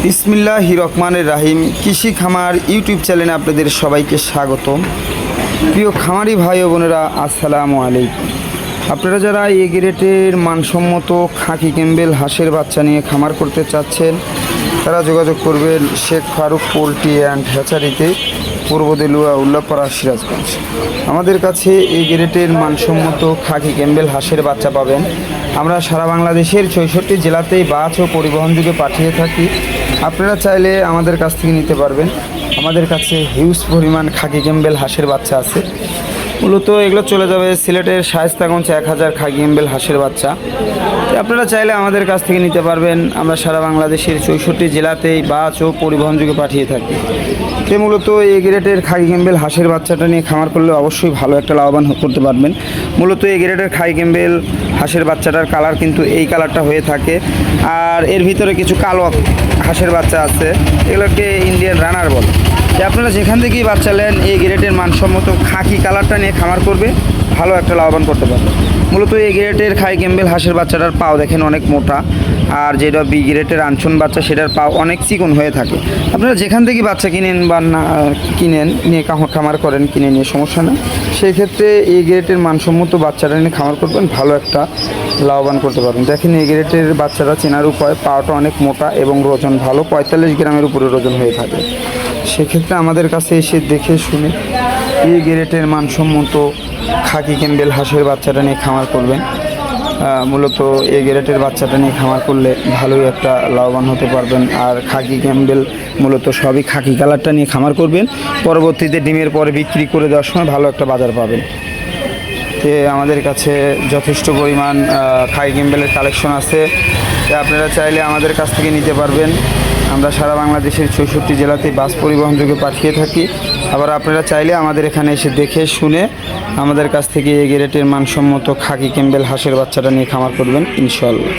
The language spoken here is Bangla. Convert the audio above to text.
বিসমিল্লাহির রহমানির রহিম। কৃষি খামার ইউটিউব চ্যানেলে আপনাদের সবাইকে স্বাগতম। প্রিয় খামারি ভাই ও বোনেরা, আসসালামু আলাইকুম। আপনারা যারা এ গ্রেডের মানসম্মত খাকি ক্যাম্বেল হাঁসের বাচ্চা নিয়ে খামার করতে চাচ্ছেন, তারা যোগাযোগ করবেন শেখ ফারুক পোল্ট্রি অ্যান্ড হ্যাচারিতে, পূর্ব দেলুয়া, উল্লাপাড়া, সিরাজগঞ্জ। আমাদের কাছে এই গ্রেডের মানসম্মত খাকি ক্যাম্বেল হাঁসের বাচ্চা পাবেন। আমরা সারা বাংলাদেশের 64 জেলাতেই বাস ও পরিবহন যুগে পাঠিয়ে থাকি। আপনারা চাইলে আমাদের কাছ থেকে নিতে পারবেন। আমাদের কাছে হিউজ পরিমাণ খাকি ক্যাম্বেল হাঁসের বাচ্চা আছে। মূলত এগুলো চলে যাবে সিলেটের শায়েস্তাগঞ্জ 1000 খাকি ক্যাম্বেল হাঁসের বাচ্চা। আপনারা চাইলে আমাদের কাছ থেকে নিতে পারবেন। আমরা সারা বাংলাদেশের 64 জেলাতেই বাস ও পরিবহন যুগে পাঠিয়ে থাকি। তো মূলত এই গ্রেডের খাকি ক্যাম্বেল হাঁসের বাচ্চাটা নিয়ে খামার করলে অবশ্যই ভালো একটা লাভবান করতে পারবেন। মূলত এই গ্রেডের খাকি ক্যাম্বেল হাঁসের বাচ্চাটার কালার কিন্তু এই কালারটা হয়ে থাকে, আর এর ভিতরে কিছু কালো হাঁসের বাচ্চা আছে, এগুলোকে ইন্ডিয়ান রানার বলে। আপনারা যেখান থেকেই বাচ্চা নেন, এই গ্রেডের মানসম্মত খাকি কালারটা নিয়ে খামার করবে, ভালো একটা লাভবান করতে পারবে। মূলত এই গ্রেডের খাকি ক্যাম্বেল হাঁসের বাচ্চাটার পাও দেখেন অনেক মোটা, আর যেটা বি গ্রেডের আনছন বাচ্চা সেটার পাও অনেক চিকন হয়ে থাকে। আপনারা যেখান থেকে বাচ্চা কিনেন বা না কিনেন নিয়ে খামার করেন, কিনে নিয়ে সমস্যা নেই। সেই ক্ষেত্রে এই গ্রেডের মানসম্মত বাচ্চাটা নিয়ে খামার করবেন, ভালো একটা লাভবান করতে পারবেন। দেখেন এই গ্রেডের বাচ্চাটা চেনার উপায়, পাওয়াটা অনেক মোটা এবং ওজন ভালো, 45 গ্রামের উপরে ওজন হয়ে থাকে। সেক্ষেত্রে আমাদের কাছে এসে দেখে শুনে এই গ্রেডের মানসম্মত খাকি ক্যাম্বেল হাঁসের বাচ্চাটা নিয়ে খামার করবেন। মূলত এই গ্রেডের বাচ্চাটা নিয়ে খামার করলে ভালোই একটা লাভবান হতে পারবেন। আর খাকি ক্যাম্বেল মূলত সবই খাকি কালারটা নিয়ে খামার করবেন, পরবর্তীতে ডিমের পরে বিক্রি করে দেওয়ার সময় ভালো একটা বাজার পাবেন। তো আমাদের কাছে যথেষ্ট পরিমাণ খাকি ক্যাম্বেলের কালেকশন আছে, আপনারা চাইলে আমাদের কাছ থেকে নিতে পারবেন। আমরা সারা বাংলাদেশের 64 জেলাতে বাস পরিবহন যোগে পাঠিয়ে থাকি। আবার আপনারা চাইলে আমাদের এখানে এসে দেখে শুনে আমাদের কাছ থেকে এই গ্রেডের মানসম্মত খাকি ক্যাম্বেল হাঁসের বাচ্চাটা নিয়ে খামার করবেন ইনশাআল্লাহ।